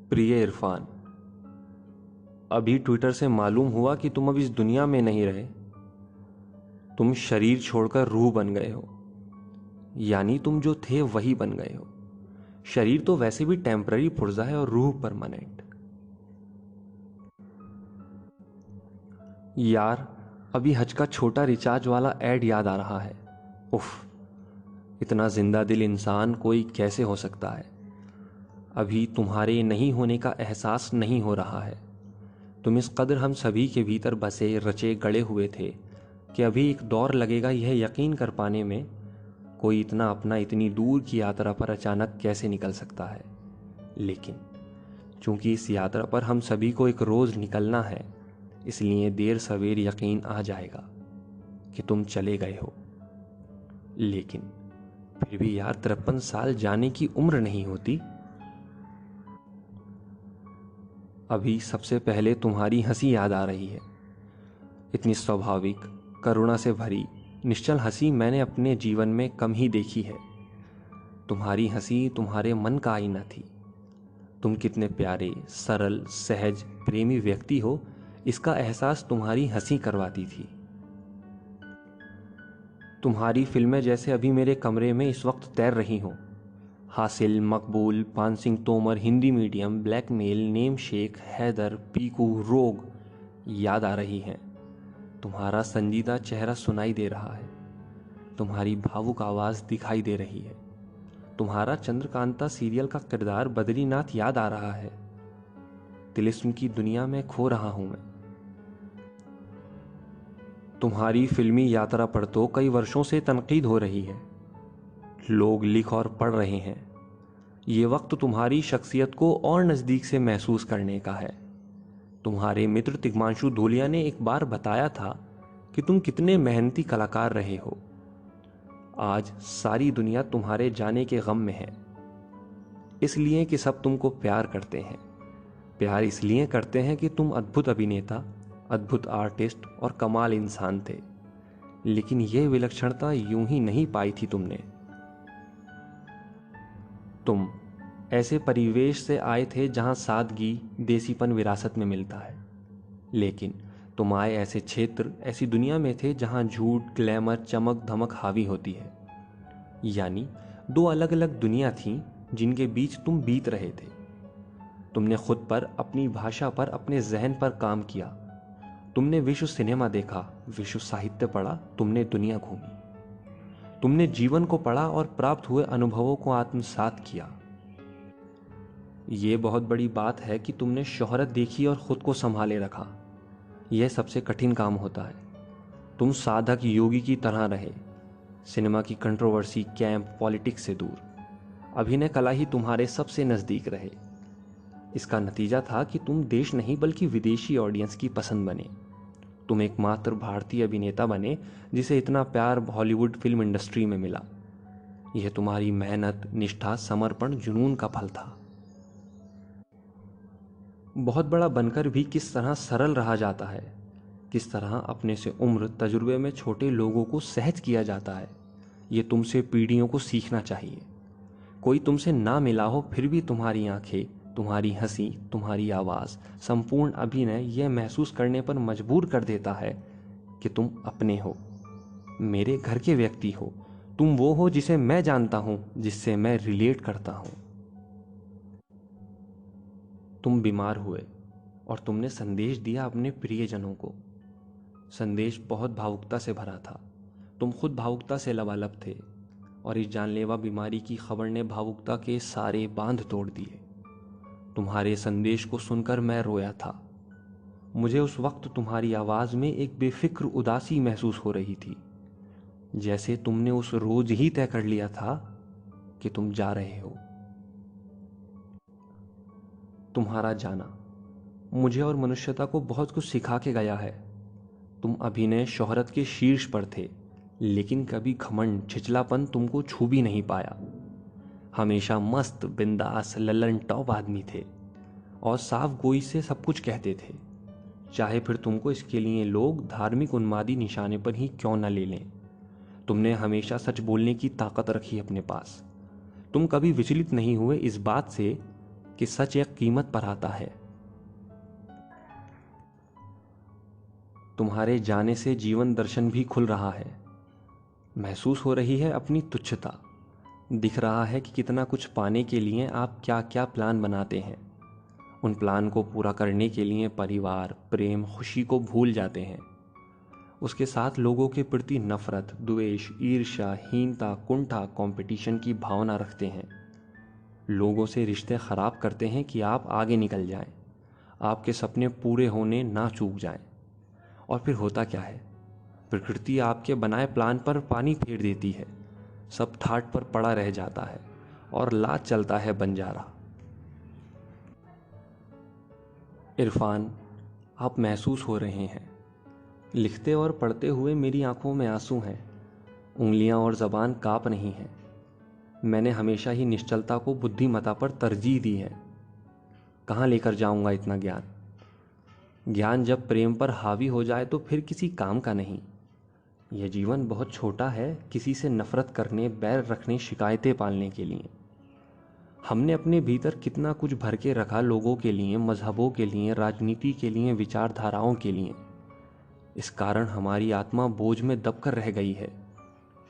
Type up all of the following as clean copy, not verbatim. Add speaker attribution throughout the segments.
Speaker 1: प्रिय इरफान, अभी ट्विटर से मालूम हुआ कि तुम अब इस दुनिया में नहीं रहे। तुम शरीर छोड़कर रूह बन गए हो, यानी तुम जो थे वही बन गए हो। शरीर तो वैसे भी टेम्पररी पुर्जा है और रूह परमानेंट। यार, अभी हज का छोटा रिचार्ज वाला ऐड याद आ रहा है। उफ, इतना जिंदा दिल इंसान कोई कैसे हो सकता है। अभी तुम्हारे नहीं होने का एहसास नहीं हो रहा है। तुम इस कदर हम सभी के भीतर बसे रचे गड़े हुए थे कि अभी एक दौर लगेगा यह यकीन कर पाने में, कोई इतना अपना इतनी दूर की यात्रा पर अचानक कैसे निकल सकता है। लेकिन चूंकि इस यात्रा पर हम सभी को एक रोज़ निकलना है, इसलिए देर सवेर यकीन आ जाएगा कि तुम चले गए हो। लेकिन फिर भी यार, 53 साल जाने की उम्र नहीं होती। अभी सबसे पहले तुम्हारी हंसी याद आ रही है। इतनी स्वाभाविक, करुणा से भरी, निश्चल हंसी मैंने अपने जीवन में कम ही देखी है। तुम्हारी हंसी तुम्हारे मन का आईना थी। तुम कितने प्यारे, सरल, सहज, प्रेमी व्यक्ति हो, इसका एहसास तुम्हारी हंसी करवाती थी। तुम्हारी फिल्में जैसे अभी मेरे कमरे में इस वक्त तैर रही हों। Haasil, Maqbool, Paan Singh Tomar, Hindi medium, blackmail, namesake, Haider, Piku, Rog याद आ रही हैं। तुम्हारा संजीदा चेहरा सुनाई दे रहा है। तुम्हारी भावुक आवाज़ दिखाई दे रही है। तुम्हारा चंद्रकांता सीरियल का किरदार बद्रीनाथ याद आ रहा है। तिलिस्म की दुनिया में खो रहा हूं मैं। तुम्हारी फिल्मी यात्रा पर तो कई वर्षों से तनकीद हो रही है। लोग लिख और पढ़ रहे हैं। ये वक्त तुम्हारी शख्सियत को और नज़दीक से महसूस करने का है। तुम्हारे मित्र तिग्मांशु धूलिया ने एक बार बताया था कि तुम कितने मेहनती कलाकार रहे हो। आज सारी दुनिया तुम्हारे जाने के गम में है, इसलिए कि सब तुमको प्यार करते हैं। प्यार इसलिए करते हैं कि तुम अद्भुत अभिनेता, अद्भुत आर्टिस्ट और कमाल इंसान थे। लेकिन यह विलक्षणता यूं ही नहीं पाई थी तुमने। तुम ऐसे परिवेश से आए थे जहां सादगी, देसीपन विरासत में मिलता है। लेकिन तुम आए ऐसे क्षेत्र, ऐसी दुनिया में थे जहां झूठ, ग्लैमर, चमक धमक हावी होती है। यानी दो अलग अलग दुनिया थीं जिनके बीच तुम बीत रहे थे। तुमने खुद पर, अपनी भाषा पर, अपने जहन पर काम किया। तुमने विश्व सिनेमा देखा, विश्व साहित्य पढ़ा, तुमने दुनिया घूमी। तुमने जीवन को पढ़ा और प्राप्त हुए अनुभवों को आत्मसात किया। यह बहुत बड़ी बात है कि तुमने शोहरत देखी और खुद को संभाले रखा। यह सबसे कठिन काम होता है। तुम साधक योगी की तरह रहे, सिनेमा की कंट्रोवर्सी, कैंप, पॉलिटिक्स से दूर। अभिनय कला ही तुम्हारे सबसे नज़दीक रहे। इसका नतीजा था कि तुम देश नहीं बल्कि विदेशी ऑडियंस की पसंद बने। तुम एकमात्र भारतीय अभिनेता बने जिसे इतना प्यार हॉलीवुड फिल्म इंडस्ट्री में मिला। यह तुम्हारी मेहनत, निष्ठा, समर्पण, जुनून का फल था। बहुत बड़ा बनकर भी किस तरह सरल रहा जाता है, किस तरह अपने से उम्र तजुर्बे में छोटे लोगों को सहज किया जाता है, ये तुमसे पीढ़ियों को सीखना चाहिए। कोई तुमसे ना मिला हो, फिर भी तुम्हारी आंखें, तुम्हारी हंसी, तुम्हारी आवाज़, संपूर्ण अभिनय यह महसूस करने पर मजबूर कर देता है कि तुम अपने हो, मेरे घर के व्यक्ति हो। तुम वो हो जिसे मैं जानता हूं, जिससे मैं रिलेट करता हूं। तुम बीमार हुए और तुमने संदेश दिया अपने प्रियजनों को। संदेश बहुत भावुकता से भरा था। तुम खुद भावुकता से लबालब थे और इस जानलेवा बीमारी की खबर ने भावुकता के सारे बांध तोड़ दिए। तुम्हारे संदेश को सुनकर मैं रोया था। मुझे उस वक्त तुम्हारी आवाज़ में एक बेफिक्र उदासी महसूस हो रही थी, जैसे तुमने उस रोज ही तय कर लिया था कि तुम जा रहे हो। तुम्हारा जाना मुझे और मनुष्यता को बहुत कुछ सिखा के गया है। तुम अभिनय, शोहरत के शीर्ष पर थे, लेकिन कभी घमंड, छिचलापन तुमको छू भी नहीं पाया। हमेशा मस्त, बिंदास, लल्लन टॉप आदमी थे और साफ गोई से सब कुछ कहते थे, चाहे फिर तुमको इसके लिए लोग धार्मिक उन्मादी निशाने पर ही क्यों न ले लें। तुमने हमेशा सच बोलने की ताकत रखी अपने पास। तुम कभी विचलित नहीं हुए इस बात से कि सच एक कीमत पर आता है। तुम्हारे जाने से जीवन दर्शन भी खुल रहा है। महसूस हो रही है अपनी तुच्छता। दिख रहा है कि कितना कुछ पाने के लिए आप क्या क्या प्लान बनाते हैं। उन प्लान को पूरा करने के लिए परिवार, प्रेम, खुशी को भूल जाते हैं। उसके साथ लोगों के प्रति नफरत, द्वेष, ईर्ष्या, हीनता, कुंठा, कंपटीशन की भावना रखते हैं। लोगों से रिश्ते खराब करते हैं कि आप आगे निकल जाएं, आपके सपने पूरे होने ना चूक जाएं। और फिर होता क्या है? प्रकृति आपके बनाए प्लान पर पानी फेर देती है। सब ठाट पर पड़ा रह जाता है और लाच चलता है बंजारा। इरफान, आप महसूस हो रहे हैं। लिखते और पढ़ते हुए मेरी आंखों में आंसू हैं। उंगलियां और जबान कांप रही हैं। मैंने हमेशा ही निश्चलता को बुद्धिमत्ता पर तरजीह दी है। कहाँ लेकर जाऊंगा इतना ज्ञान? ज्ञान जब प्रेम पर हावी हो जाए तो फिर किसी काम का नहीं। यह जीवन बहुत छोटा है किसी से नफरत करने, बैर रखने, शिकायतें पालने के लिए। हमने अपने भीतर कितना कुछ भर के रखा, लोगों के लिए, मजहबों के लिए, राजनीति के लिए, विचारधाराओं के लिए। इस कारण हमारी आत्मा बोझ में दबकर रह गई है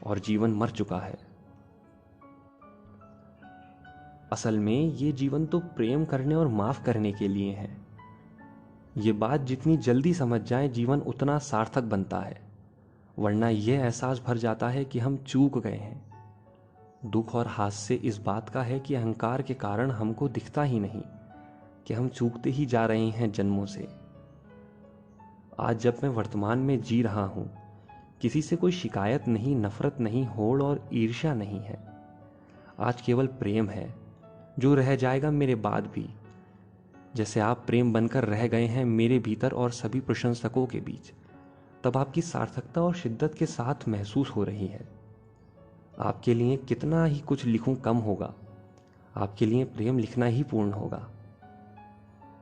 Speaker 1: और जीवन मर चुका है। असल में ये जीवन तो प्रेम करने और माफ करने के लिए है। ये बात जितनी जल्दी समझ जाए, जीवन उतना सार्थक बनता है। वरना यह एहसास भर जाता है कि हम चूक गए हैं। दुख और हास्य इस बात का है कि अहंकार के कारण हमको दिखता ही नहीं कि हम चूकते ही जा रहे हैं जन्मों से। आज जब मैं वर्तमान में जी रहा हूं, किसी से कोई शिकायत नहीं, नफरत नहीं, होड़ और ईर्ष्या नहीं है। आज केवल प्रेम है जो रह जाएगा मेरे बाद भी, जैसे आप प्रेम बनकर रह गए हैं मेरे भीतर और सभी प्रशंसकों के बीच। तब आपकी सार्थकता और शिद्दत के साथ महसूस हो रही है। आपके लिए कितना ही कुछ लिखूं कम होगा। आपके लिए प्रेम लिखना ही पूर्ण होगा।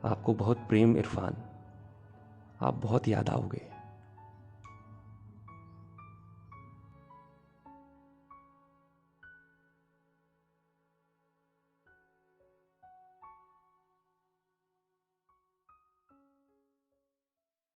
Speaker 1: आपको बहुत प्रेम इरफान। आप बहुत याद आओगे।